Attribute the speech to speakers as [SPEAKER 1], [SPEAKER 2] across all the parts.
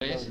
[SPEAKER 1] 3.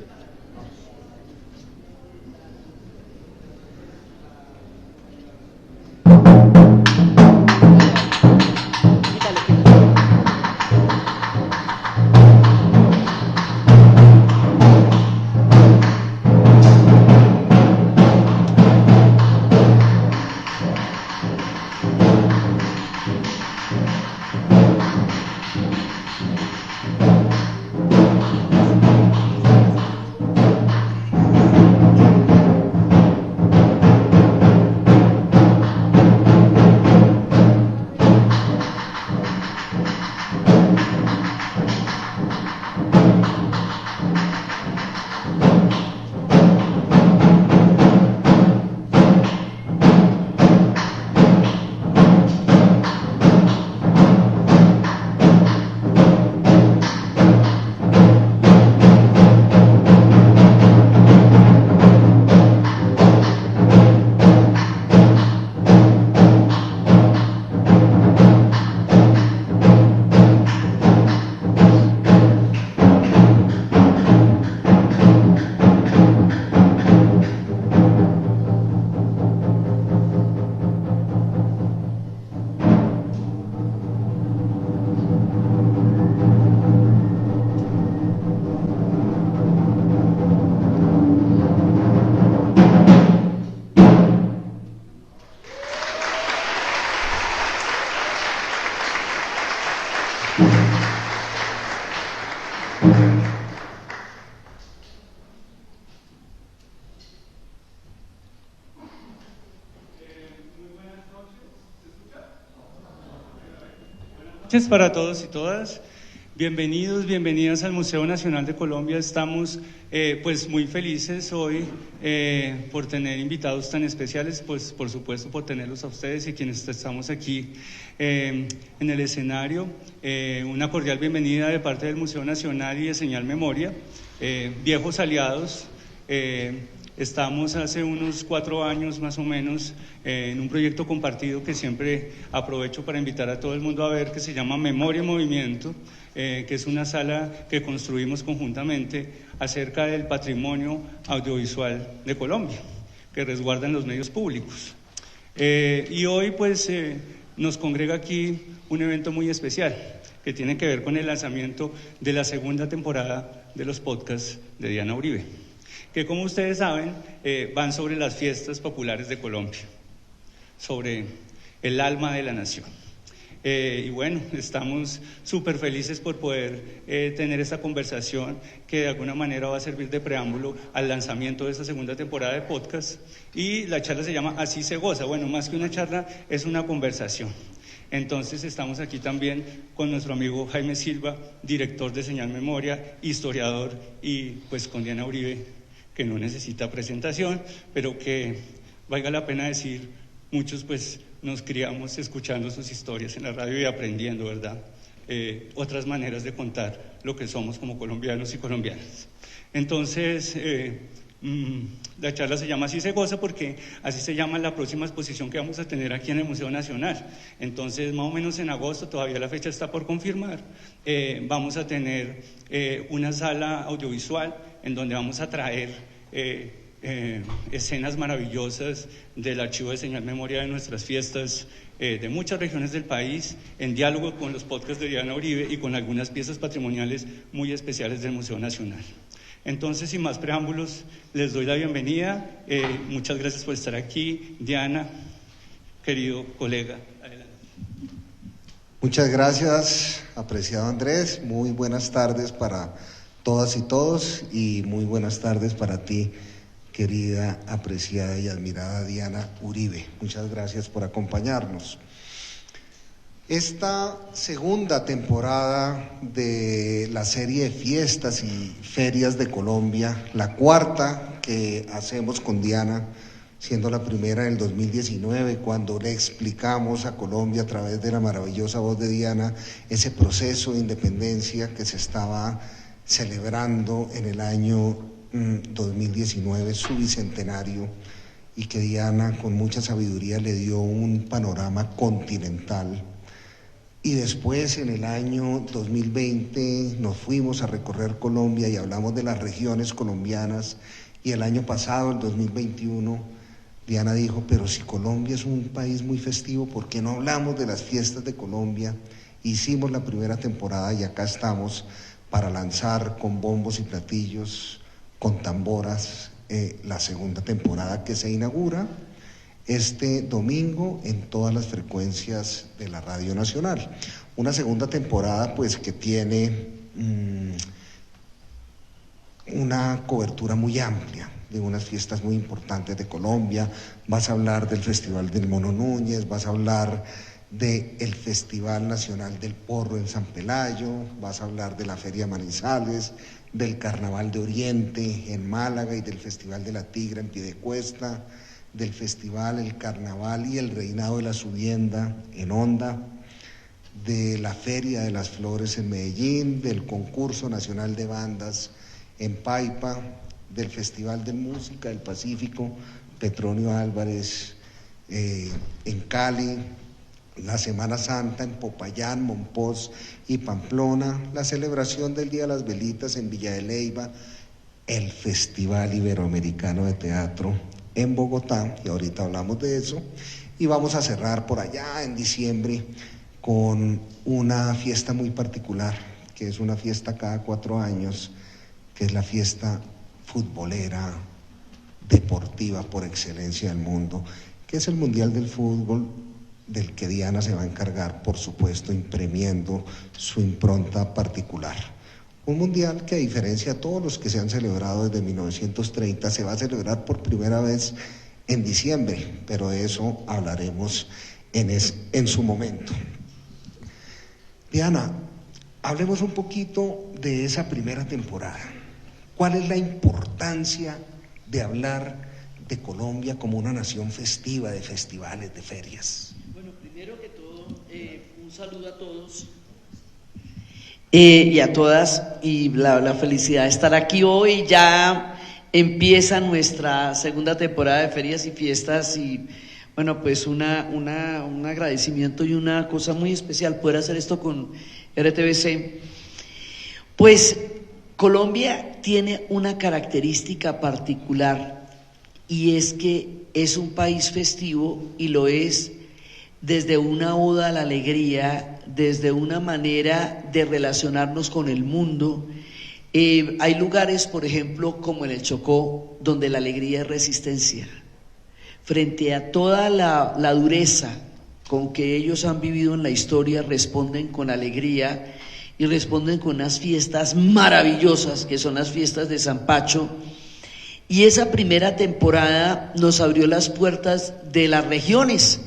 [SPEAKER 2] Noches para todos y todas. Bienvenidos, bienvenidas al Museo Nacional de Colombia. Estamos pues muy felices hoy por tener invitados tan especiales, pues por supuesto por tenerlos a ustedes y quienes estamos aquí en el escenario. Una cordial bienvenida de parte del Museo Nacional y de Señal Memoria, viejos aliados. Estamos hace unos 4 años más o menos en un proyecto compartido que siempre aprovecho para invitar a todo el mundo a ver, que se llama Memoria en Movimiento, que es una sala que construimos conjuntamente acerca del patrimonio audiovisual de Colombia, que resguardan los medios públicos. Y hoy pues nos congrega aquí un evento muy especial que tiene que ver con el lanzamiento de la segunda temporada de los podcasts de Diana Uribe, que como ustedes saben van sobre las fiestas populares de Colombia, sobre el alma de la nación. Y bueno, estamos súper felices por poder tener esta conversación que de alguna manera va a servir de preámbulo al lanzamiento de esta segunda temporada de podcast. Y la charla se llama Así se goza. Bueno, más que una charla, es una conversación. Entonces estamos aquí también con nuestro amigo Jaime Silva, director de Señal Memoria, historiador, y pues con Diana Uribe, que no necesita presentación, pero que valga la pena decir, muchos pues nos criamos escuchando sus historias en la radio y aprendiendo, ¿verdad? Otras maneras de contar lo que somos como colombianos y colombianas. Entonces, la charla se llama Así se goza porque así se llama la próxima exposición que vamos a tener aquí en el Museo Nacional. Entonces, más o menos en agosto, todavía la fecha está por confirmar, vamos a tener una sala audiovisual en donde vamos a traer escenas maravillosas del archivo de Señal Memoria de nuestras fiestas de muchas regiones del país, en diálogo con los podcasts de Diana Uribe y con algunas piezas patrimoniales muy especiales del Museo Nacional. Entonces, sin más preámbulos, les doy la bienvenida. Muchas gracias por estar aquí. Diana, querido colega, adelante.
[SPEAKER 3] Muchas gracias, apreciado Andrés. Muy buenas tardes para todas y todos, y muy buenas tardes para ti, querida, apreciada y admirada Diana Uribe. Muchas gracias por acompañarnos. Esta segunda temporada de la serie de fiestas y ferias de Colombia, la cuarta que hacemos con Diana, siendo la primera en el 2019, cuando le explicamos a Colombia a través de la maravillosa voz de Diana ese proceso de independencia que se estaba celebrando en el año 2019, su bicentenario, y que Diana con mucha sabiduría le dio un panorama continental Y después, en el año 2020, nos fuimos a recorrer Colombia y hablamos de las regiones colombianas. Y el año pasado, el 2021, Diana dijo, pero si Colombia es un país muy festivo, ¿por qué no hablamos de las fiestas de Colombia? Hicimos la primera temporada y acá estamos para lanzar con bombos y platillos, con tamboras, la segunda temporada que se inaugura este domingo en todas las frecuencias de la Radio Nacional. Una segunda temporada pues que tiene una cobertura muy amplia de unas fiestas muy importantes de Colombia. Vas a hablar del Festival del Mono Núñez, vas a hablar del Festival Nacional del Porro en San Pelayo, vas a hablar de la Feria Manizales, del Carnaval de Oriente en Málaga y del Festival de la Tigra en Piedecuesta, del Festival, el Carnaval y el Reinado de la Subienda en Honda, de la Feria de las Flores en Medellín, del Concurso Nacional de Bandas en Paipa, del Festival de Música del Pacífico, Petronio Álvarez en Cali, la Semana Santa en Popayán, Monpós y Pamplona, la celebración del Día de las Velitas en Villa de Leyva, el Festival Iberoamericano de Teatro en Bogotá, y ahorita hablamos de eso, y vamos a cerrar por allá en diciembre con una fiesta muy particular, que es una fiesta cada 4 años, que es la fiesta futbolera, deportiva por excelencia del mundo, que es el Mundial del Fútbol, del que Diana se va a encargar, por supuesto, imprimiendo su impronta particular. Un mundial que, a diferencia de todos los que se han celebrado desde 1930, se va a celebrar por primera vez en diciembre, pero de eso hablaremos en su momento. Diana, hablemos un poquito de esa primera temporada. ¿Cuál es la importancia de hablar de Colombia como una nación festiva, de festivales, de ferias?
[SPEAKER 1] Bueno, primero que todo, un saludo a todos. Y a todas, y la felicidad de estar aquí hoy. Ya empieza nuestra segunda temporada de ferias y fiestas, y bueno, pues un agradecimiento y una cosa muy especial poder hacer esto con RTBC. Pues Colombia tiene una característica particular, y es que es un país festivo, y lo es desde una oda a la alegría, desde una manera de relacionarnos con el mundo. Hay lugares, por ejemplo, como en el Chocó, donde la alegría es resistencia. Frente a toda la dureza con que ellos han vivido en la historia, responden con alegría y responden con unas fiestas maravillosas, que son las fiestas de San Pacho. Y esa primera temporada nos abrió las puertas de las regiones.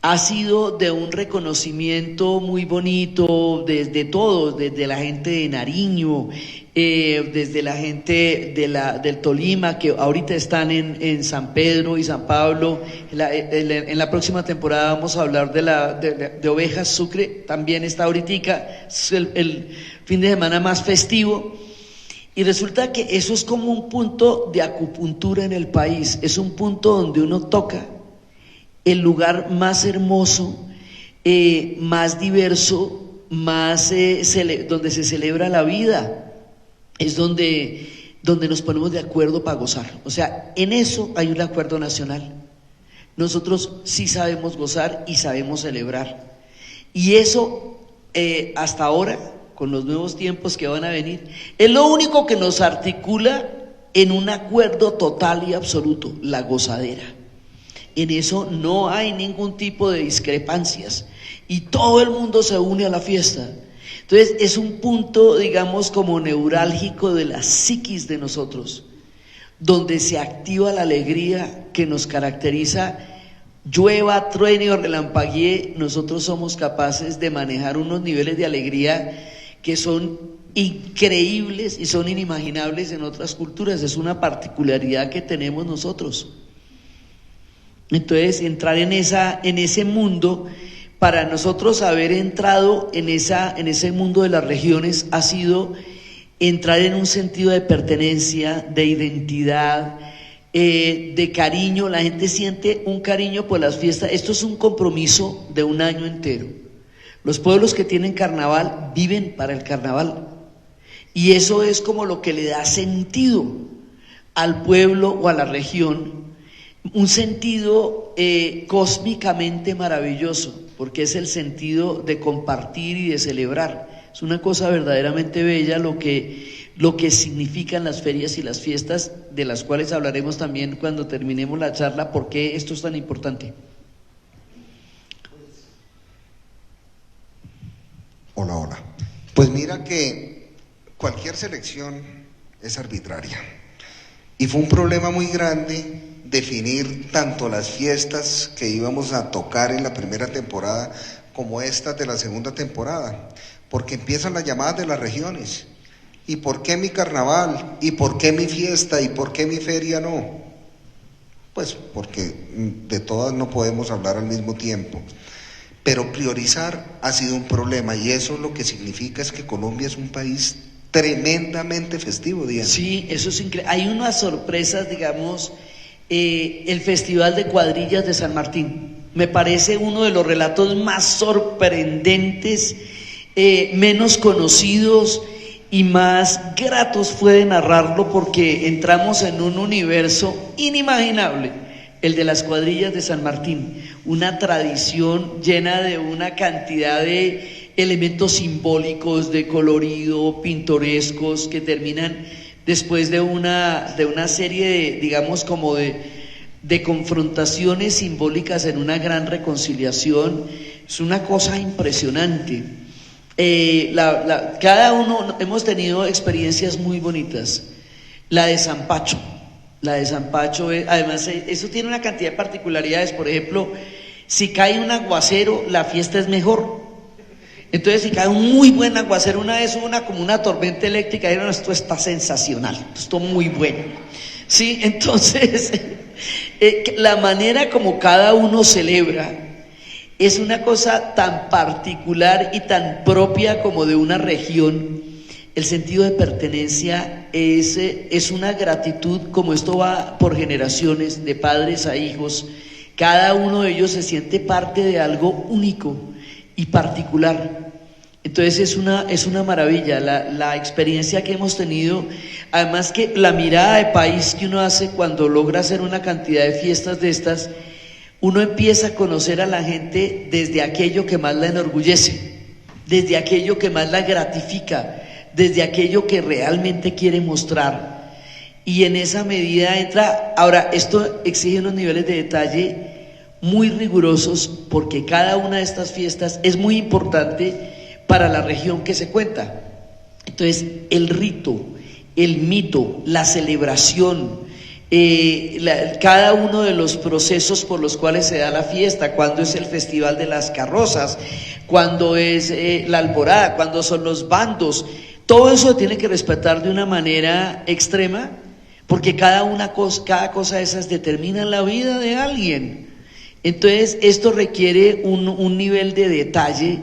[SPEAKER 1] Ha sido de un reconocimiento muy bonito desde todos, desde la gente de Nariño, desde la gente del Tolima, que ahorita están en San Pedro y San Pablo. En la próxima temporada vamos a hablar de Ovejas. Sucre también está ahorita, es el fin de semana más festivo. Y resulta que eso es como un punto de acupuntura en el país, es un punto donde uno toca el lugar más hermoso, más diverso, más donde se celebra la vida. Es donde nos ponemos de acuerdo para gozar. O sea, en eso hay un acuerdo nacional. Nosotros sí sabemos gozar y sabemos celebrar. Y eso, hasta ahora, con los nuevos tiempos que van a venir, es lo único que nos articula en un acuerdo total y absoluto: la gozadera. En eso no hay ningún tipo de discrepancias, y todo el mundo se une a la fiesta. Entonces es un punto, digamos, como neurálgico de la psiquis de nosotros, donde se activa la alegría que nos caracteriza. Llueva, truene o relampaguee, nosotros somos capaces de manejar unos niveles de alegría que son increíbles y son inimaginables en otras culturas. Es una particularidad que tenemos nosotros. Entonces, entrar en ese mundo, para nosotros haber entrado en ese mundo de las regiones, ha sido entrar en un sentido de pertenencia, de identidad, de cariño. La gente siente un cariño por las fiestas. Esto es un compromiso de un año entero. Los pueblos que tienen carnaval viven para el carnaval. Y eso es como lo que le da sentido al pueblo o a la región, un sentido cósmicamente maravilloso, porque es el sentido de compartir y de celebrar. Es una cosa verdaderamente bella lo que significan las ferias y las fiestas, de las cuales hablaremos también cuando terminemos la charla, por qué esto es tan importante.
[SPEAKER 3] Hola, hola. Pues mira que cualquier selección es arbitraria. Y fue un problema muy grande definir tanto las fiestas que íbamos a tocar en la primera temporada como estas de la segunda temporada, porque empiezan las llamadas de las regiones. ¿Y por qué mi carnaval? ¿Y por qué mi fiesta? ¿Y por qué mi feria no? Pues porque de todas no podemos hablar al mismo tiempo. Pero priorizar ha sido un problema, y eso lo que significa es que Colombia es un país tremendamente festivo, Diana.
[SPEAKER 1] Sí, eso es increíble. Hay unas sorpresas, digamos, el Festival de Cuadrillas de San Martín. Me parece uno de los relatos más sorprendentes, menos conocidos y más gratos fue de narrarlo, porque entramos en un universo inimaginable, el de las cuadrillas de San Martín, una tradición llena de una cantidad de elementos simbólicos, de colorido, pintorescos, que terminan después de una serie de, digamos, como de confrontaciones simbólicas en una gran reconciliación. Es una cosa impresionante. Cada uno hemos tenido experiencias muy bonitas. La de San Pacho, además eso tiene una cantidad de particularidades. Por ejemplo, si cae un aguacero, la fiesta es mejor. Entonces, si cae un muy buen aguacero, una vez hubo como una tormenta eléctrica, y dijeron, esto está sensacional, esto muy bueno. Sí, entonces, la manera como cada uno celebra es una cosa tan particular y tan propia como de una región. El sentido de pertenencia es una gratitud, como esto va por generaciones, de padres a hijos. Cada uno de ellos se siente parte de algo único y particular. Entonces es una maravilla la experiencia que hemos tenido. Además, que la mirada de país que uno hace cuando logra hacer una cantidad de fiestas de estas, uno empieza a conocer a la gente desde aquello que más la enorgullece, desde aquello que más la gratifica, desde aquello que realmente quiere mostrar, y en esa medida entra. Ahora, esto exige unos niveles de detalle muy rigurosos, porque cada una de estas fiestas es muy importante para la región que se cuenta. Entonces, el rito, el mito, la celebración, cada uno de los procesos por los cuales se da la fiesta, cuando es el Festival de las Carrozas, cuando es la alborada, cuando son los bandos, todo eso tiene que respetar de una manera extrema, porque cada cosa de esas determina la vida de alguien. Entonces, esto requiere un nivel de detalle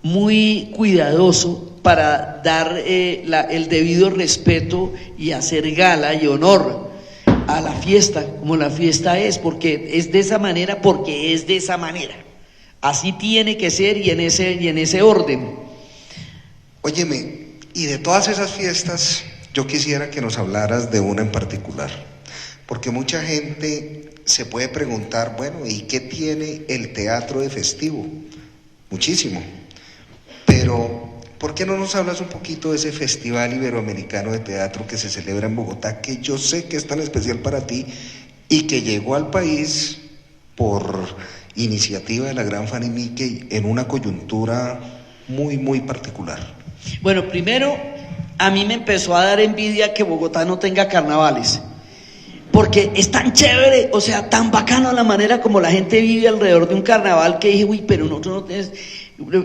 [SPEAKER 1] muy cuidadoso para dar el debido respeto y hacer gala y honor a la fiesta, como la fiesta es, porque es de esa manera, así tiene que ser, y en ese orden.
[SPEAKER 3] Óyeme, y de todas esas fiestas, yo quisiera que nos hablaras de una en particular, porque mucha gente se puede preguntar, bueno, ¿y qué tiene el teatro de festivo? Muchísimo. Pero, ¿por qué no nos hablas un poquito de ese Festival Iberoamericano de Teatro que se celebra en Bogotá, que yo sé que es tan especial para ti y que llegó al país por iniciativa de la gran Fanny Mickey en una coyuntura muy, muy particular?
[SPEAKER 1] Bueno, primero, a mí me empezó a dar envidia que Bogotá no tenga carnavales, porque es tan chévere, o sea, tan bacano la manera como la gente vive alrededor de un carnaval, que dije, uy, pero nosotros no tenemos.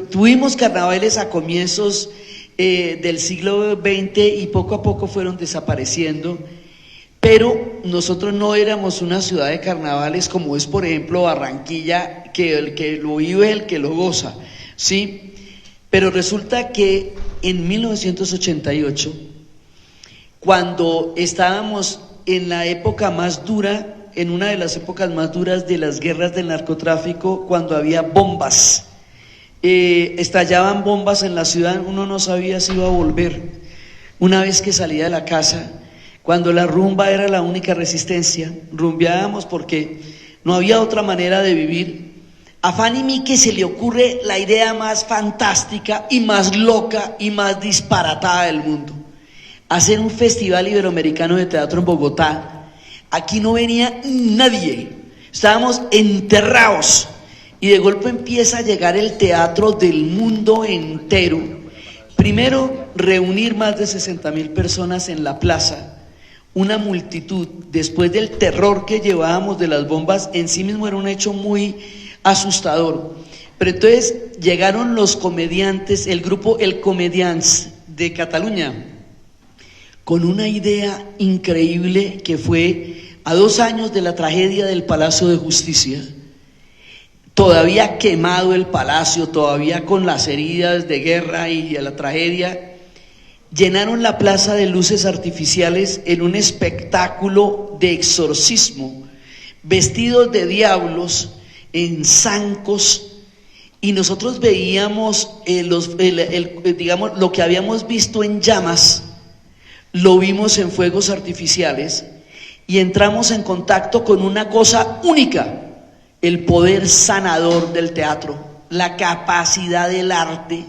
[SPEAKER 1] Tuvimos carnavales a comienzos del siglo XX y poco a poco fueron desapareciendo, pero nosotros no éramos una ciudad de carnavales como es, por ejemplo, Barranquilla, que el que lo vive es el que lo goza, ¿sí? Pero resulta que en 1988, cuando estábamos en la época más dura, en una de las épocas más duras de las guerras del narcotráfico, cuando había bombas estallaban bombas en la ciudad, uno no sabía si iba a volver. Una vez que salía de la casa, cuando la rumba era la única resistencia, rumbeábamos porque no había otra manera de vivir. A Fanny Mique se le ocurre la idea más fantástica y más loca y más disparatada del mundo: hacer un festival iberoamericano de teatro en Bogotá. Aquí no venía nadie, estábamos enterrados, y de golpe empieza a llegar el teatro del mundo entero. Primero, reunir más de 60.000 personas en la plaza, una multitud, después del terror que llevábamos de las bombas, en sí mismo era un hecho muy asustador. Pero entonces llegaron los comediantes, el grupo El Comedians de Cataluña, con una idea increíble que fue, a 2 años de la tragedia del Palacio de Justicia, todavía quemado el palacio, todavía con las heridas de guerra y de la tragedia, llenaron la plaza de luces artificiales en un espectáculo de exorcismo, vestidos de diablos, en zancos, y nosotros veíamos digamos, lo que habíamos visto en llamas, lo vimos en fuegos artificiales, y entramos en contacto con una cosa única: el poder sanador del teatro, la capacidad del arte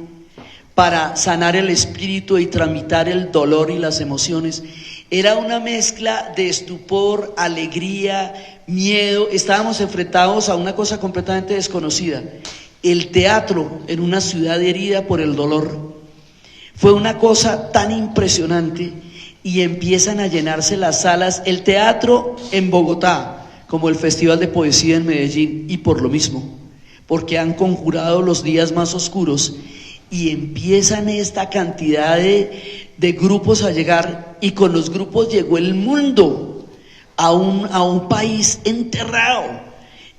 [SPEAKER 1] para sanar el espíritu y tramitar el dolor y las emociones. Era una mezcla de estupor, alegría, miedo. Estábamos enfrentados a una cosa completamente desconocida: el teatro en una ciudad herida por el dolor. Fue una cosa tan impresionante, y empiezan a llenarse las salas, el teatro en Bogotá, como el Festival de Poesía en Medellín, y por lo mismo, porque han conjurado los días más oscuros, y empiezan esta cantidad de grupos a llegar, y con los grupos llegó el mundo a un país enterrado,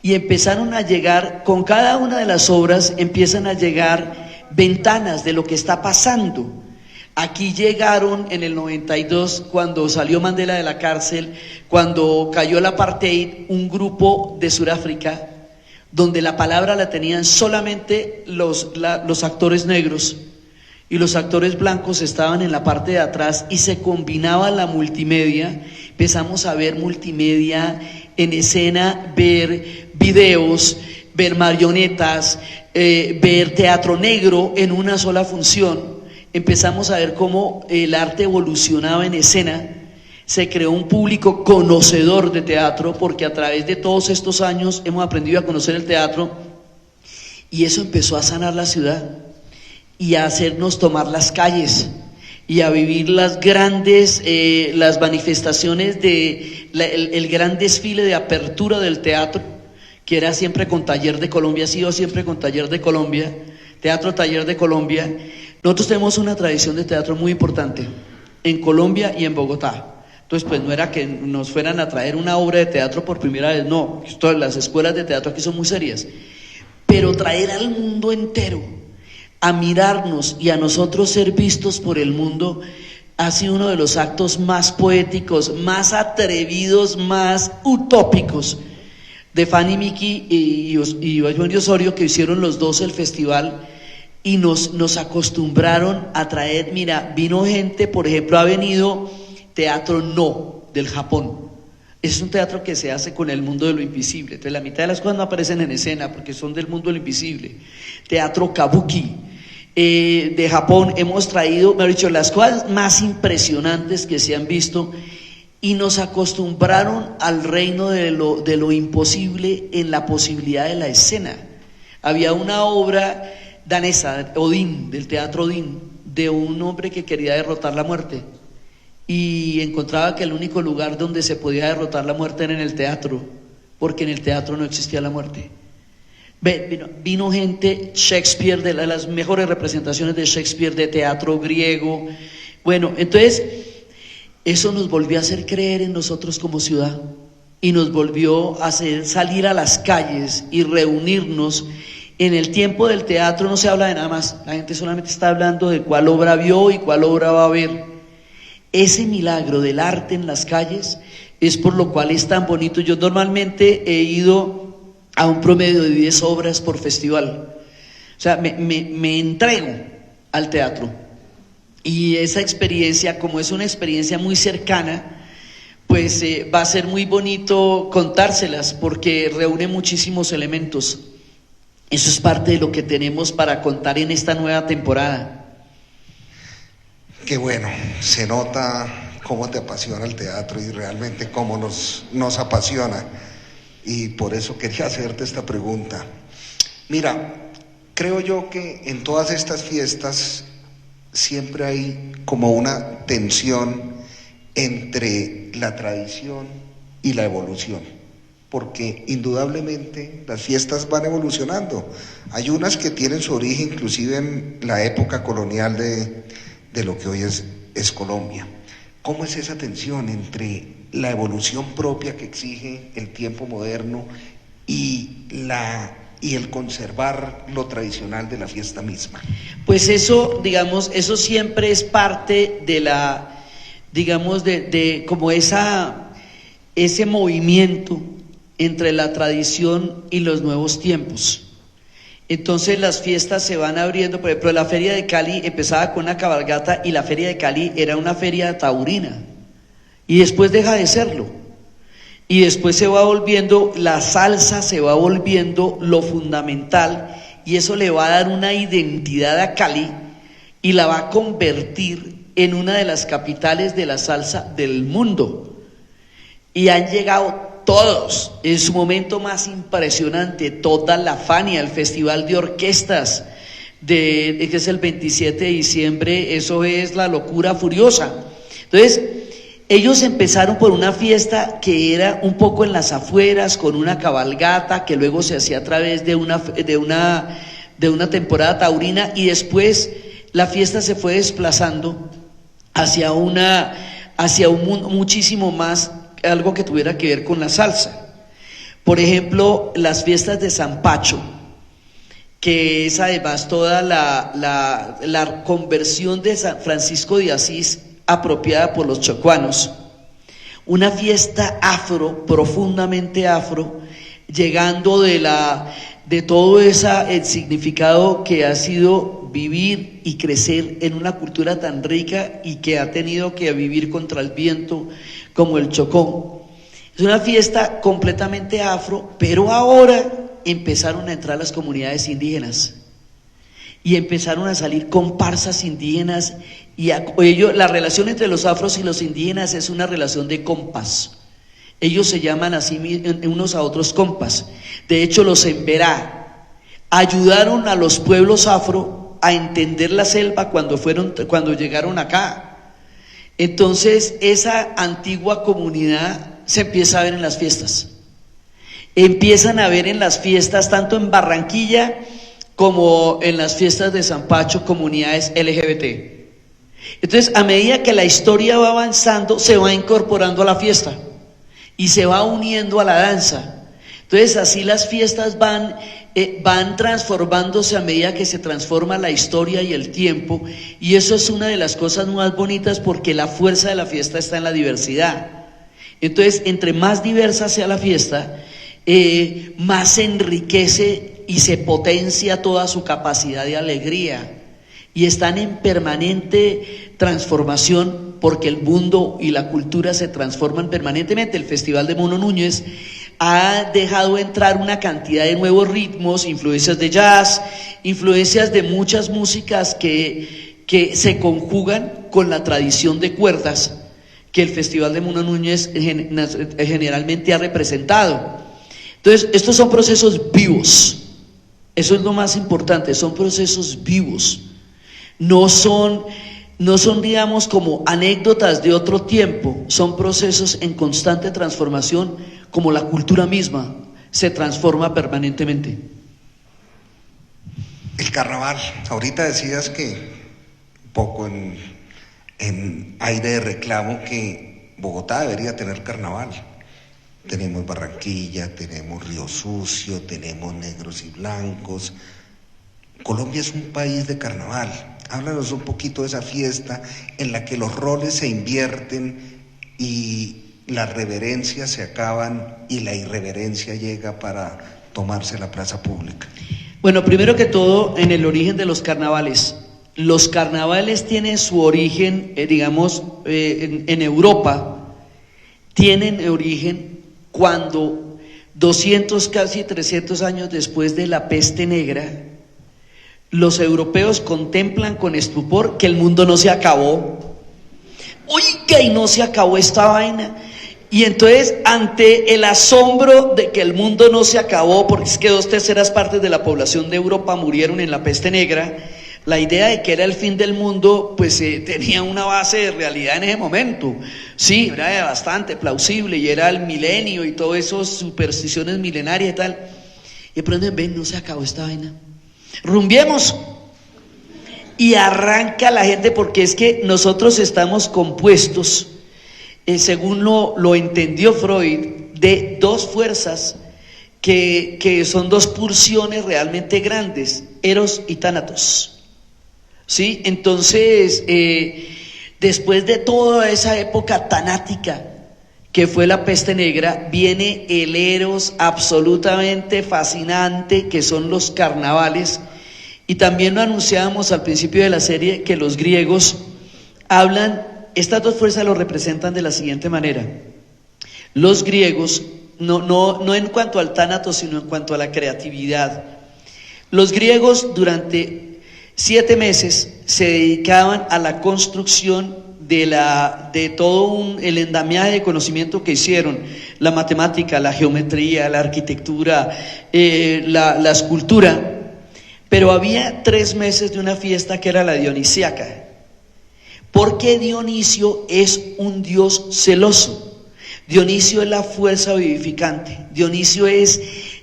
[SPEAKER 1] y empezaron a llegar, con cada una de las obras empiezan a llegar ventanas de lo que está pasando. Aquí llegaron en el 92, cuando salió Mandela de la cárcel, cuando cayó el apartheid, un grupo de Sudáfrica, donde la palabra la tenían solamente los actores negros, y los actores blancos estaban en la parte de atrás, y se combinaba la multimedia. Empezamos a ver multimedia en escena, ver videos, ver marionetas, ver teatro negro en una sola función. Empezamos a ver cómo el arte evolucionaba en escena. Se creó un público conocedor de teatro, porque a través de todos estos años hemos aprendido a conocer el teatro, y eso empezó a sanar la ciudad y a hacernos tomar las calles y a vivir las grandes las manifestaciones el gran desfile de apertura del teatro, que era siempre con Taller de Colombia, ha sido siempre con Taller de Colombia, Teatro Taller de Colombia. Nosotros tenemos una tradición de teatro muy importante en Colombia y en Bogotá. Entonces, pues no era que nos fueran a traer una obra de teatro por primera vez, no. Todas las escuelas de teatro aquí son muy serias. Pero traer al mundo entero a mirarnos y a nosotros ser vistos por el mundo ha sido uno de los actos más poéticos, más atrevidos, más utópicos de Fanny Mique y Johnny Osorio, que hicieron los dos el festival. Y nos acostumbraron a traer, mira, vino gente, por ejemplo, ha venido Teatro No, del Japón. Es un teatro que se hace con el mundo de lo invisible. Entonces la mitad de las cosas no aparecen en escena porque son del mundo de lo invisible. Teatro Kabuki, de Japón. Hemos traído, me han dicho, las cosas más impresionantes que se han visto, y nos acostumbraron al reino de lo imposible en la posibilidad de la escena. Había una obra danesa, Odín, del teatro Odín, de un hombre que quería derrotar la muerte, y encontraba que el único lugar donde se podía derrotar la muerte era en el teatro, porque en el teatro no existía la muerte. Vino gente, Shakespeare, de las mejores representaciones de Shakespeare, de teatro griego. Bueno, entonces eso nos volvió a hacer creer en nosotros como ciudad, y nos volvió a hacer salir a las calles y reunirnos. En el tiempo del teatro no se habla de nada más, la gente solamente está hablando de cuál obra vio y cuál obra va a ver. Ese milagro del arte en las calles es por lo cual es tan bonito. Yo normalmente he ido a un promedio de 10 obras por festival. O sea, me entrego al teatro. Y esa experiencia, como es una experiencia muy cercana, pues va a ser muy bonito contárselas porque reúne muchísimos elementos. Eso es parte de lo que tenemos para contar en esta nueva temporada.
[SPEAKER 3] Qué bueno, se nota cómo te apasiona el teatro y realmente cómo nos apasiona. Y por eso quería hacerte esta pregunta. Mira, creo yo que en todas estas fiestas siempre hay como una tensión entre la tradición y la evolución, porque indudablemente las fiestas van evolucionando. Hay unas que tienen su origen inclusive en la época colonial de lo que hoy es Colombia. ¿Cómo es esa tensión entre la evolución propia que exige el tiempo moderno y el conservar lo tradicional de la fiesta misma?
[SPEAKER 1] Pues eso, digamos, eso siempre es parte de la, digamos, de como ese movimiento entre la tradición y los nuevos tiempos. Entonces las fiestas se van abriendo. Por ejemplo, la Feria de Cali empezaba con una cabalgata y la Feria de Cali era una feria taurina y después deja de serlo. Y después se va volviendo, la salsa se va volviendo lo fundamental y eso le va a dar una identidad a Cali y la va a convertir en una de las capitales de la salsa del mundo. Y han llegado todos, en su momento más impresionante, toda la Fania, el Festival de Orquestas, que es el 27 de diciembre, eso es la locura furiosa. Entonces, ellos empezaron por una fiesta que era un poco en las afueras, con una cabalgata, que luego se hacía a través de una temporada taurina, y después la fiesta se fue desplazando hacia un mundo muchísimo más, algo que tuviera que ver con la salsa. Por ejemplo, las fiestas de San Pacho, que es además toda la conversión de San Francisco de Asís apropiada por los chocuanos, una fiesta afro, profundamente afro, llegando de todo el significado que ha sido vivir y crecer en una cultura tan rica y que ha tenido que vivir contra el viento como el Chocó. Es una fiesta completamente afro, pero ahora empezaron a entrar las comunidades indígenas y empezaron a salir comparsas indígenas y la relación entre los afros y los indígenas es una relación de compas. Ellos se llaman así unos a otros compas. De hecho, los Emberá ayudaron a los pueblos afro a entender la selva cuando llegaron acá. Entonces, esa antigua comunidad se empieza a ver en las fiestas. Empiezan a ver en las fiestas, tanto en Barranquilla como en las fiestas de San Pacho, comunidades LGBT. Entonces, a medida que la historia va avanzando, se va incorporando a la fiesta y se va uniendo a la danza. Entonces, así las fiestas van transformándose a medida que se transforma la historia y el tiempo, y eso es una de las cosas más bonitas porque la fuerza de la fiesta está en la diversidad. Entonces, entre más diversa sea la fiesta, más se enriquece y se potencia toda su capacidad de alegría, y están en permanente transformación porque el mundo y la cultura se transforman permanentemente. El Festival de Mono Núñez ha dejado entrar una cantidad de nuevos ritmos, influencias de jazz, influencias de muchas músicas que se conjugan con la tradición de cuerdas que el Festival de Mono Núñez generalmente ha representado. Entonces, estos son procesos vivos, eso es lo más importante, son procesos vivos, no son, digamos, como anécdotas de otro tiempo, son procesos en constante transformación, como la cultura misma se transforma permanentemente.
[SPEAKER 3] El carnaval, ahorita decías que un poco en aire de reclamo que Bogotá debería tener carnaval. Tenemos Barranquilla, tenemos Río Sucio, tenemos negros y blancos. Colombia es un país de carnaval. Háblanos un poquito de esa fiesta en la que los roles se invierten y las reverencias se acaban y la irreverencia llega para tomarse la plaza pública.
[SPEAKER 1] Bueno, primero que todo, en el origen de los carnavales. Los carnavales tienen su origen, en Europa, tienen origen cuando 200, casi 300 años después de la peste negra, los europeos contemplan con estupor que el mundo no se acabó. Oiga, y no se acabó esta vaina. Y entonces, ante el asombro de que el mundo no se acabó, porque es que 2/3 partes de la población de Europa murieron en la peste negra, la idea de que era el fin del mundo, pues tenía una base de realidad en ese momento. Sí, era bastante plausible y era el milenio y todas esas supersticiones milenarias y tal. Y de pronto ven, no se acabó esta vaina. Rumbiemos. Y arranca la gente, porque es que nosotros estamos compuestos, según lo entendió Freud, de dos fuerzas que son dos pulsiones realmente grandes, Eros y Tánatos. ¿Sí? Entonces, después de toda esa época tanática que fue la peste negra, viene el Eros absolutamente fascinante, que son los carnavales. Y también lo anunciábamos al principio de la serie, que los griegos hablan, estas dos fuerzas lo representan de la siguiente manera. Los griegos, no en cuanto al tánatos, sino en cuanto a la creatividad. Los griegos durante 7 meses se dedicaban a la construcción de todo el endamiaje de conocimiento que hicieron: la matemática, la geometría, la arquitectura, la escultura. Pero había 3 meses de una fiesta que era la dionisíaca, porque Dionisio es un dios celoso. Dionisio es la fuerza vivificante, Dionisio es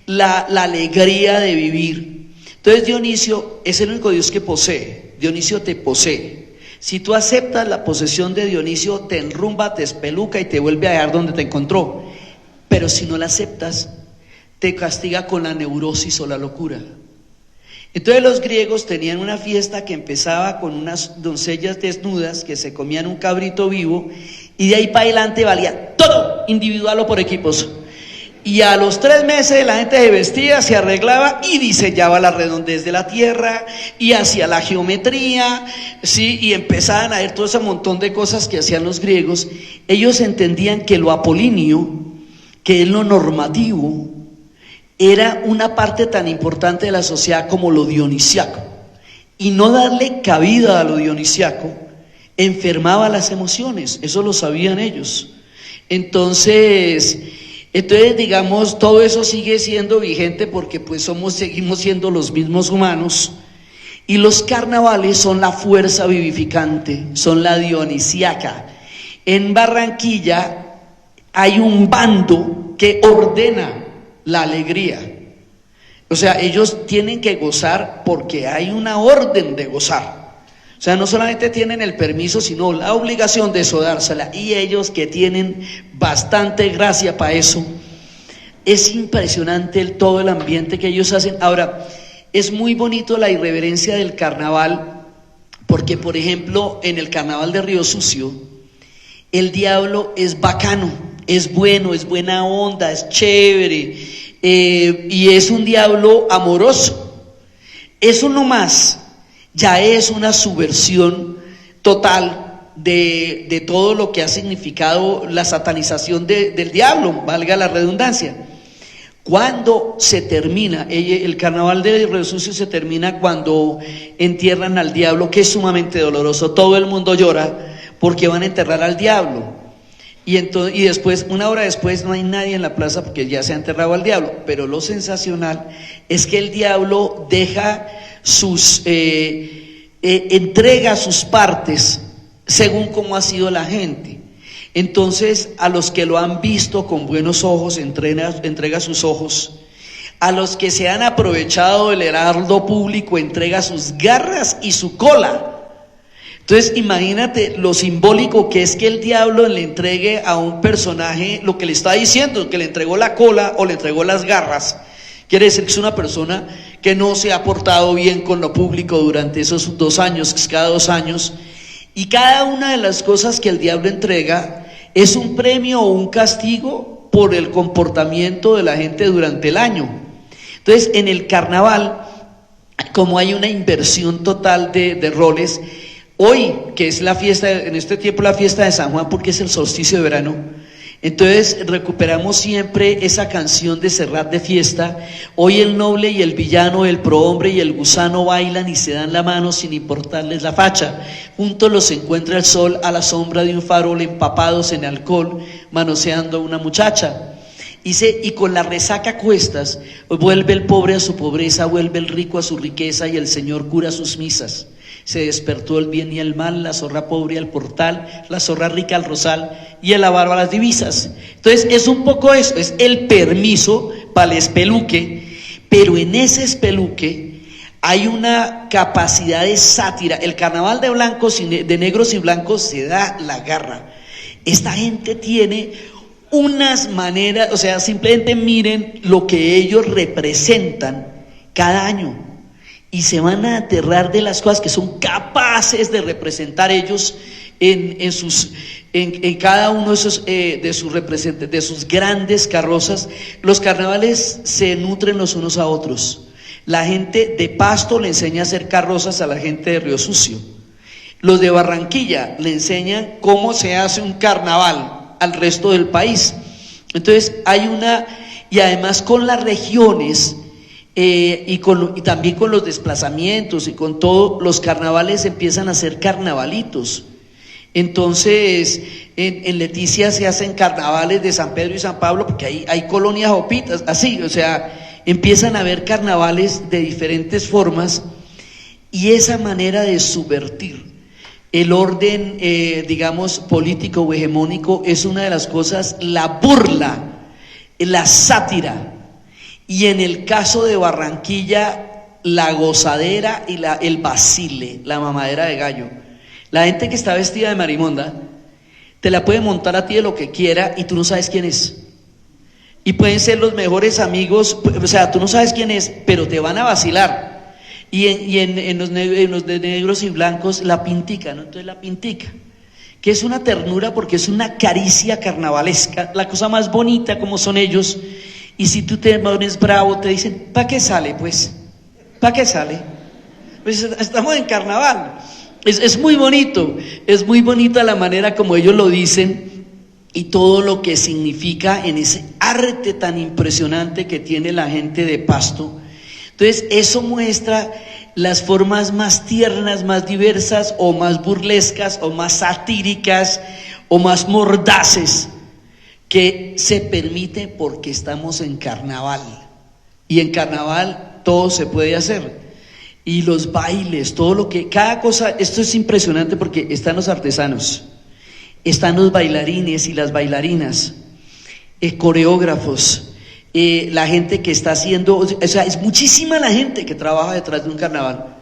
[SPEAKER 1] la alegría de vivir. Entonces Dionisio es el único dios que posee, Dionisio te posee. Si tú aceptas la posesión de Dionisio, te enrumba, te espeluca y te vuelve a dejar donde te encontró. Pero si no la aceptas, te castiga con la neurosis o la locura. Entonces los griegos tenían una fiesta que empezaba con unas doncellas desnudas que se comían un cabrito vivo, y de ahí para adelante valía todo, individual o por equipos. Y a los 3 meses la gente se vestía, se arreglaba y diseñaba la redondez de la tierra y hacía la geometría, ¿sí? Y empezaban a ver todo ese montón de cosas que hacían los griegos. Ellos entendían que lo apolíneo, que es lo normativo, era una parte tan importante de la sociedad como lo dionisiaco, y no darle cabida a lo dionisiaco enfermaba las emociones, eso lo sabían ellos. Entonces digamos, todo eso sigue siendo vigente, porque pues seguimos siendo los mismos humanos, y los carnavales son la fuerza vivificante, son la dionisiaca. En Barranquilla hay un bando que ordena la alegría. O sea, ellos tienen que gozar porque hay una orden de gozar. O sea, no solamente tienen el permiso, sino la obligación de eso dársela. Y ellos, que tienen bastante gracia para eso, es impresionante todo el ambiente que ellos hacen. Ahora, es muy bonito la irreverencia del carnaval, porque por ejemplo, en el carnaval de Río Sucio, el diablo es bacano, es bueno, es buena onda, es chévere, y es un diablo amoroso. Eso nomás ya es una subversión total de todo lo que ha significado la satanización del diablo, valga la redundancia. Cuando se termina, el carnaval de Río Sucio se termina cuando entierran al diablo, que es sumamente doloroso. Todo el mundo llora porque van a enterrar al diablo. Y después, 1 hora después, no hay nadie en la plaza porque ya se ha enterrado al diablo. Pero lo sensacional es que el diablo deja entrega sus partes según cómo ha sido la gente. Entonces, a los que lo han visto con buenos ojos, entrega sus ojos. A los que se han aprovechado del heraldo público, entrega sus garras y su cola. Entonces, imagínate lo simbólico que es que el diablo le entregue a un personaje lo que le está diciendo, que le entregó la cola o le entregó las garras. Quiere decir que es una persona que no se ha portado bien con lo público durante esos 2 años, que es cada 2 años. Y cada una de las cosas que el diablo entrega es un premio o un castigo por el comportamiento de la gente durante el año. Entonces, en el carnaval como hay una inversión total de roles. Hoy, que es la fiesta, en este tiempo la fiesta de San Juan, porque es el solsticio de verano, entonces recuperamos siempre esa canción de Serrat de fiesta. Hoy el noble y el villano, el prohombre y el gusano bailan y se dan la mano sin importarles la facha. Juntos los encuentra el sol a la sombra de un farol, empapados en alcohol, manoseando a una muchacha. Y con la resaca a cuestas, vuelve el pobre a su pobreza, vuelve el rico a su riqueza y el Señor cura sus misas. Se despertó el bien y el mal, la zorra pobre al portal, la zorra rica al rosal y el avaro a las divisas. Entonces es un poco eso, es el permiso para el espeluque, pero en ese espeluque hay una capacidad de sátira. El carnaval de blancos de negros y blancos se da la garra. Esta gente tiene unas maneras, o sea, simplemente miren lo que ellos representan cada año y se van a aterrar de las cosas que son capaces de representar ellos en cada uno de sus grandes carrozas. Los carnavales se nutren los unos a otros. La gente de Pasto le enseña a hacer carrozas a la gente de Río Sucio. Los de Barranquilla le enseñan cómo se hace un carnaval al resto del país. Entonces y además con las regiones y también con los desplazamientos y con todo, los carnavales empiezan a ser carnavalitos. Entonces en Leticia se hacen carnavales de San Pedro y San Pablo, porque hay colonias opitas, así, o sea, empiezan a haber carnavales de diferentes formas, y esa manera de subvertir el orden, digamos, político o hegemónico es una de las cosas, la burla, la sátira, y en el caso de Barranquilla, la gozadera y el vacile, la mamadera de gallo. La gente que está vestida de marimonda, te la puede montar a ti de lo que quiera y tú no sabes quién es. Y pueden ser los mejores amigos, o sea, tú no sabes quién es, pero te van a vacilar. Y en los de negros y blancos, la pintica, ¿no? Entonces la pintica, que es una ternura porque es una caricia carnavalesca, la cosa más bonita como son ellos. Y si tú te pones bravo, te dicen, ¿para qué sale pues? ¿Para qué sale? Pues estamos en carnaval. Es muy bonito, es muy bonita la manera como ellos lo dicen y todo lo que significa en ese arte tan impresionante que tiene la gente de Pasto. Entonces eso muestra las formas más tiernas, más diversas o más burlescas o más satíricas o más mordaces que se permite porque estamos en carnaval, y en carnaval todo se puede hacer, y los bailes, todo lo que, cada cosa, esto es impresionante porque están los artesanos, están los bailarines y las bailarinas, coreógrafos, la gente que está haciendo, o sea, es muchísima la gente que trabaja detrás de un carnaval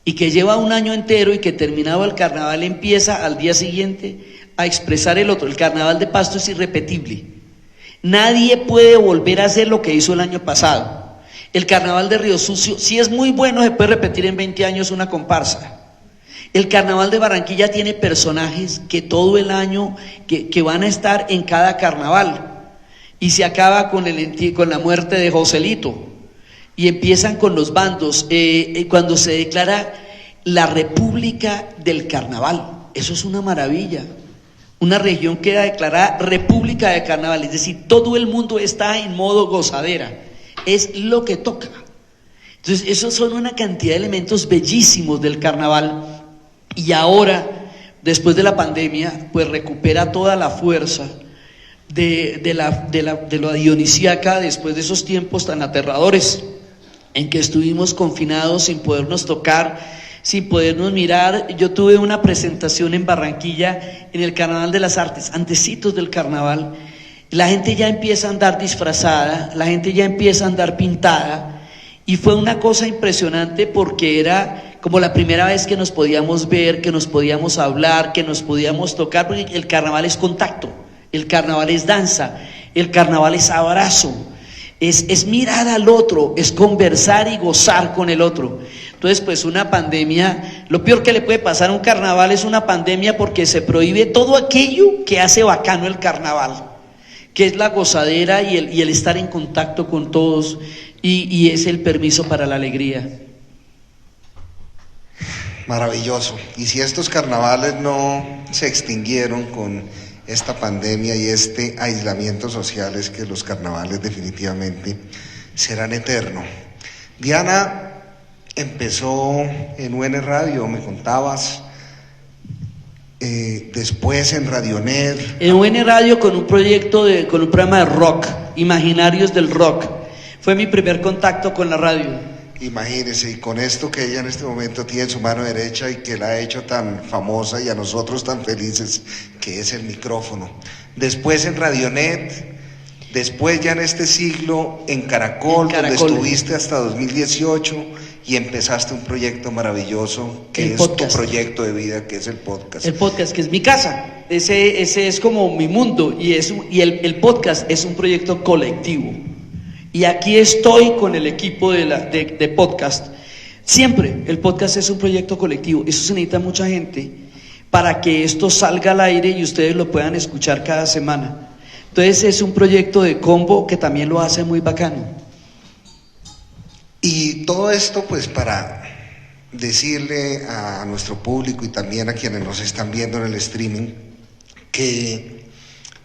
[SPEAKER 1] y que lleva un año entero y que terminado el carnaval empieza al día siguiente a expresar el otro. El carnaval de Pasto es irrepetible. Nadie puede volver a hacer lo que hizo el año pasado. El carnaval de Río Sucio, si es muy bueno, se puede repetir en 20 años una comparsa. El carnaval de Barranquilla tiene personajes que todo el año, que van a estar en cada carnaval. Y se acaba con la muerte de Joselito. Y empiezan con los bandos. Cuando se declara la República del Carnaval, eso es una maravilla. Una región queda declarada República de Carnaval, es decir, todo el mundo está en modo gozadera, es lo que toca. Entonces, esos son una cantidad de elementos bellísimos del carnaval, y ahora, después de la pandemia, pues recupera toda la fuerza de lo dionisíaca después de esos tiempos tan aterradores en que estuvimos confinados sin podernos tocar, sin podernos mirar. Yo tuve una presentación en Barranquilla en el Carnaval de las Artes, antecitos del carnaval. La gente ya empieza a andar disfrazada, la gente ya empieza a andar pintada, y fue una cosa impresionante porque era como la primera vez que nos podíamos ver, que nos podíamos hablar, que nos podíamos tocar, porque el carnaval es contacto, el carnaval es danza, el carnaval es abrazo, es mirar al otro, es conversar y gozar con el otro. Entonces, pues una pandemia, lo peor que le puede pasar a un carnaval es una pandemia, porque se prohíbe todo aquello que hace bacano el carnaval, que es la gozadera y el estar en contacto con todos, y es el permiso para la alegría.
[SPEAKER 3] Maravilloso. Y si estos carnavales no se extinguieron con esta pandemia y este aislamiento social, es que los carnavales definitivamente serán eternos. Diana empezó en UN Radio, me contabas, después en Radionet.
[SPEAKER 1] En UN Radio con un con un programa de rock, Imaginarios del Rock. Fue mi primer contacto con la radio.
[SPEAKER 3] Imagínese, y con esto que ella en este momento tiene en su mano derecha y que la ha hecho tan famosa y a nosotros tan felices, que es el micrófono. Después en Radionet, después ya en este siglo en Caracol, donde estuviste hasta 2018 y empezaste un proyecto maravilloso, que es tu proyecto de vida, que es el podcast.
[SPEAKER 1] El podcast, que es mi casa, ese es como mi mundo, y el podcast es un proyecto colectivo. Y aquí estoy con el equipo de podcast. Siempre el podcast es un proyecto colectivo. Eso se necesita mucha gente para que esto salga al aire y ustedes lo puedan escuchar cada semana. Entonces es un proyecto de combo que también lo hace muy bacano.
[SPEAKER 3] Y todo esto pues para decirle a nuestro público y también a quienes nos están viendo en el streaming que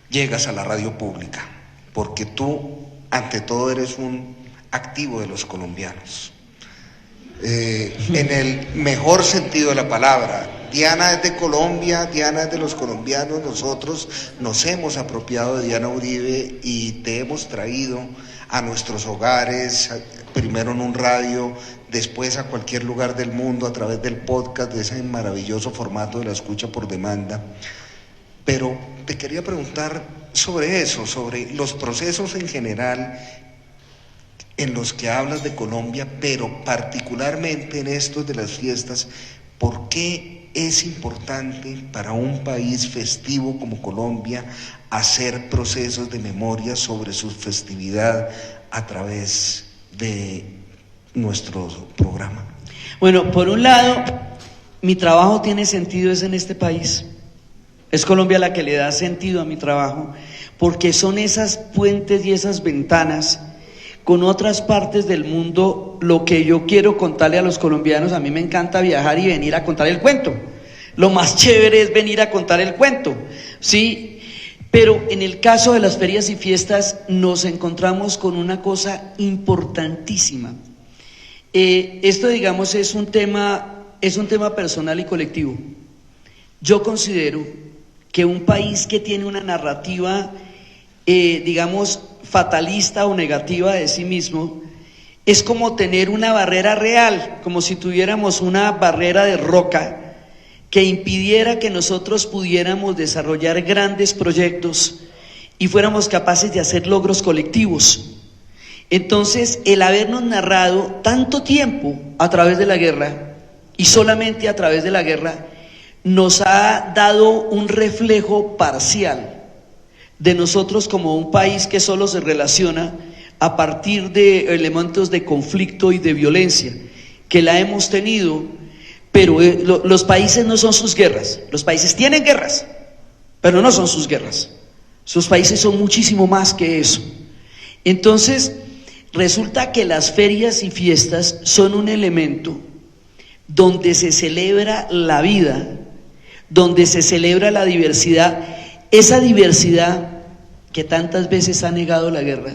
[SPEAKER 3] llegas a la radio pública, porque tú ante todo eres un activo de los colombianos, en el mejor sentido de la palabra. Diana es de Colombia, Diana es de los colombianos. Nosotros nos hemos apropiado de Diana Uribe y te hemos traído a nuestros hogares, primero en un radio, después a cualquier lugar del mundo a través del podcast, de ese maravilloso formato de la escucha por demanda. Pero te quería preguntar sobre eso, sobre los procesos en general en los que hablas de Colombia, pero particularmente en estos de las fiestas. ¿Por qué es importante para un país festivo como Colombia hacer procesos de memoria sobre su festividad a través de nuestro programa?
[SPEAKER 1] Bueno, por un lado, mi trabajo tiene sentido es en este país. Es Colombia la que le da sentido a mi trabajo, porque son esas puentes y esas ventanas con otras partes del mundo. Lo que yo quiero contarle a los colombianos, a mí me encanta viajar y venir a contar el cuento. Lo más chévere es venir a contar el cuento, ¿sí? Pero en el caso de las ferias y fiestas nos encontramos con una cosa importantísima. Esto, digamos, es un tema personal y colectivo. Yo considero que un país que tiene una narrativa, digamos, fatalista o negativa de sí mismo, es como tener una barrera real, como si tuviéramos una barrera de roca que impidiera que nosotros pudiéramos desarrollar grandes proyectos y fuéramos capaces de hacer logros colectivos. Entonces, el habernos narrado tanto tiempo a través de la guerra, y solamente a través de la guerra, nos ha dado un reflejo parcial de nosotros como un país que solo se relaciona a partir de elementos de conflicto y de violencia, que la hemos tenido, pero los países no son sus guerras. Los países tienen guerras, pero no son sus guerras. Sus países son muchísimo más que eso. Entonces, resulta que las ferias y fiestas son un elemento donde se celebra la vida, donde se celebra la diversidad, esa diversidad que tantas veces ha negado la guerra,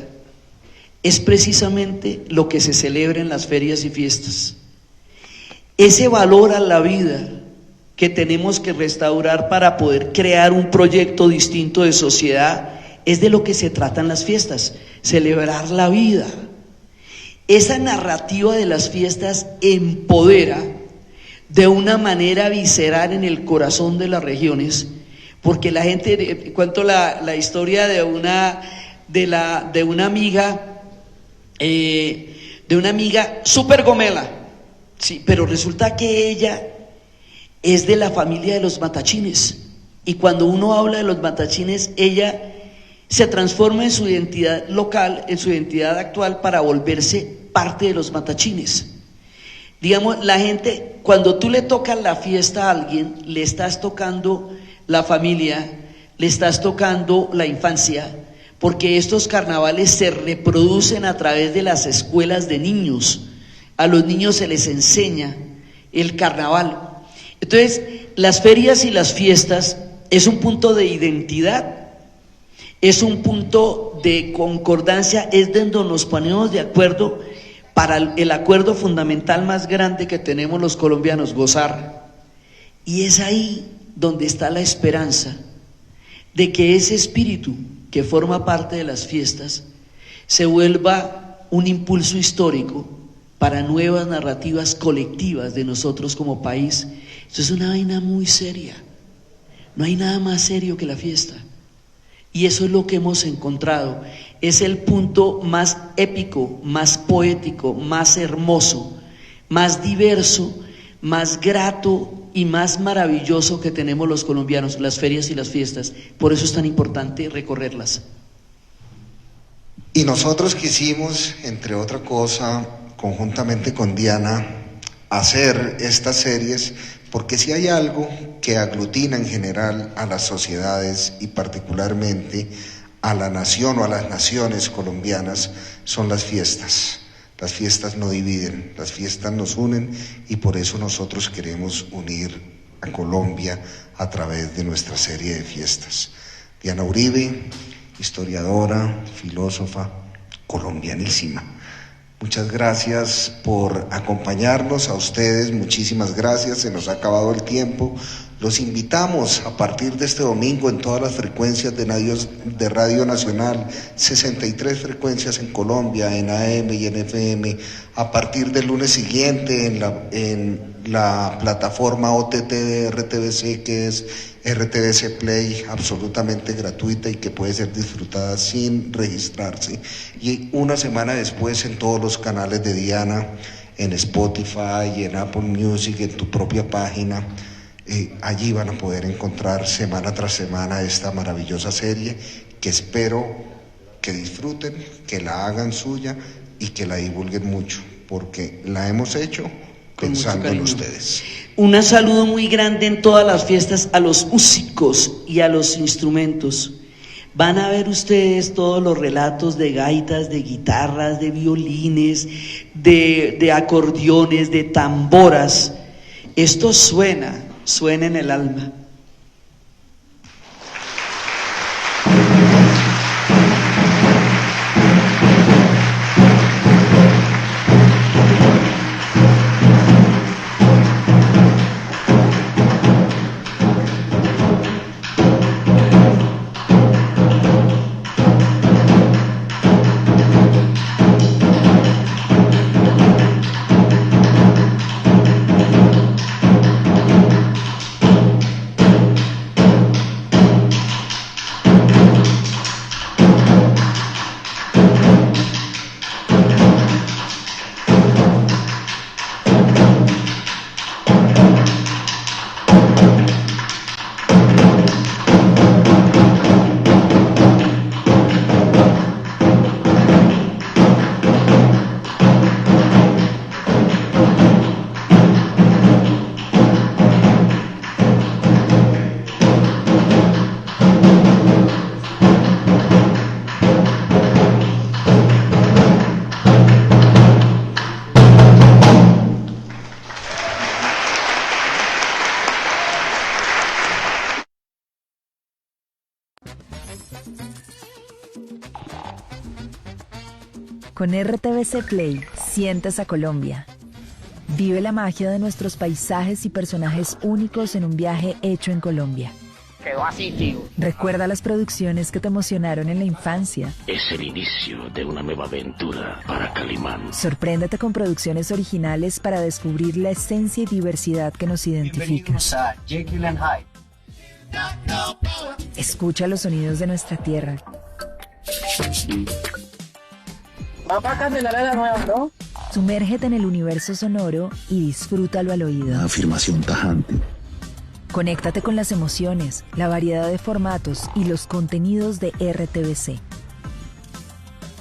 [SPEAKER 1] es precisamente lo que se celebra en las ferias y fiestas. Ese valor a la vida que tenemos que restaurar para poder crear un proyecto distinto de sociedad, es de lo que se tratan las fiestas, celebrar la vida. Esa narrativa de las fiestas empodera de una manera visceral en el corazón de las regiones, porque la gente, cuento la historia de una amiga súper gomela, sí, pero resulta que ella es de la familia de los matachines, y cuando uno habla de los matachines, ella se transforma en su identidad local, en su identidad actual, para volverse parte de los matachines. Digamos, la gente, cuando tú le tocas la fiesta a alguien, le estás tocando la familia, le estás tocando la infancia, porque estos carnavales se reproducen a través de las escuelas de niños. A los niños se les enseña el carnaval. Entonces, las ferias y las fiestas es un punto de identidad, es un punto de concordancia, es donde nos ponemos de acuerdo para el acuerdo fundamental más grande que tenemos los colombianos, gozar. Y es ahí donde está la esperanza de que ese espíritu que forma parte de las fiestas se vuelva un impulso histórico para nuevas narrativas colectivas de nosotros como país. Esto es una vaina muy seria, no hay nada más serio que la fiesta, y eso es lo que hemos encontrado, es el punto más épico, más poético, más hermoso, más diverso, más grato y más maravilloso que tenemos los colombianos, las ferias y las fiestas. Por eso es tan importante recorrerlas.
[SPEAKER 3] Y nosotros quisimos, entre otra cosa, conjuntamente con Diana, hacer estas series, porque si hay algo que aglutina en general a las sociedades y particularmente a la nación o a las naciones colombianas, son las fiestas. Las fiestas no dividen, las fiestas nos unen, y por eso nosotros queremos unir a Colombia a través de nuestra serie de fiestas. Diana Uribe, historiadora, filósofa, colombianísima. Muchas gracias por acompañarnos, a ustedes muchísimas gracias, se nos ha acabado el tiempo. Los invitamos a partir de este domingo en todas las frecuencias de Radio Nacional, 63 frecuencias en Colombia, en AM y en FM, a partir del lunes siguiente en la plataforma OTT de RTBC, que es RTBC Play, absolutamente gratuita y que puede ser disfrutada sin registrarse. Y una semana después en todos los canales de Diana, en Spotify, en Apple Music, en tu propia página. Allí van a poder encontrar semana tras semana esta maravillosa serie, que espero que disfruten, que la hagan suya y que la divulguen mucho, porque la hemos hecho pensando en ustedes.
[SPEAKER 1] Un saludo muy grande en todas las fiestas a los músicos y a los instrumentos. Van a ver ustedes todos los relatos de gaitas, de guitarras, de violines, de acordeones, de tamboras. Esto suena en el alma.
[SPEAKER 4] Con RTBC Play, sientes a Colombia. Vive la magia de nuestros paisajes y personajes únicos en un viaje hecho en Colombia.
[SPEAKER 5] Quedó así, tío.
[SPEAKER 4] Recuerda las producciones que te emocionaron en la infancia.
[SPEAKER 6] Es el inicio de una nueva aventura para Calimán.
[SPEAKER 4] Sorpréndete con producciones originales para descubrir la esencia y diversidad que nos identifica.
[SPEAKER 5] Bienvenidos a Jekyll and Hyde.
[SPEAKER 4] Escucha los sonidos de nuestra tierra.
[SPEAKER 5] Papá Candelaria nueva, ¿no?
[SPEAKER 4] Sumérgete en el universo sonoro y disfrútalo al oído.
[SPEAKER 6] Una afirmación tajante.
[SPEAKER 4] Conéctate con las emociones, la variedad de formatos y los contenidos de RTBC.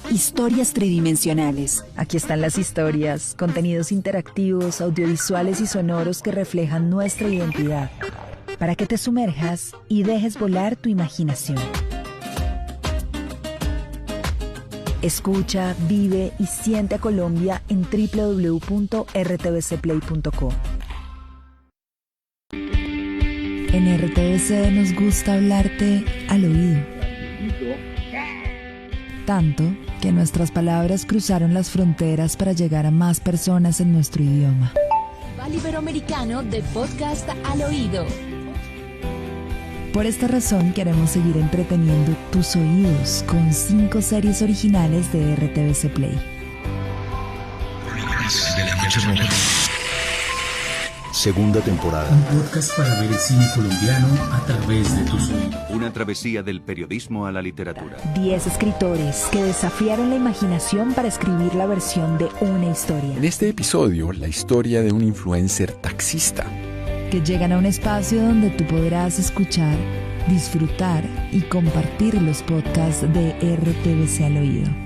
[SPEAKER 4] Historias tridimensionales. Aquí están las historias, contenidos interactivos, audiovisuales y sonoros que reflejan nuestra identidad, para que te sumerjas y dejes volar tu imaginación. Escucha, vive y siente a Colombia en www.rtbcplay.co. En RTBC nos gusta hablarte al oído. Tanto que nuestras palabras cruzaron las fronteras para llegar a más personas en nuestro idioma.
[SPEAKER 7] Festival Iberoamericano de Podcast al Oído.
[SPEAKER 4] Por esta razón queremos seguir entreteniendo tus oídos con 5 series originales de RTBC Play.
[SPEAKER 8] Segunda temporada.
[SPEAKER 9] Un podcast para ver el cine colombiano a través de tus oídos.
[SPEAKER 8] Una travesía del periodismo a la literatura.
[SPEAKER 4] 10 escritores que desafiaron la imaginación para escribir la versión de una historia.
[SPEAKER 10] En este episodio, la historia de un influencer taxista.
[SPEAKER 4] Que llegan a un espacio donde tú podrás escuchar, disfrutar y compartir los podcasts de RTBC al Oído.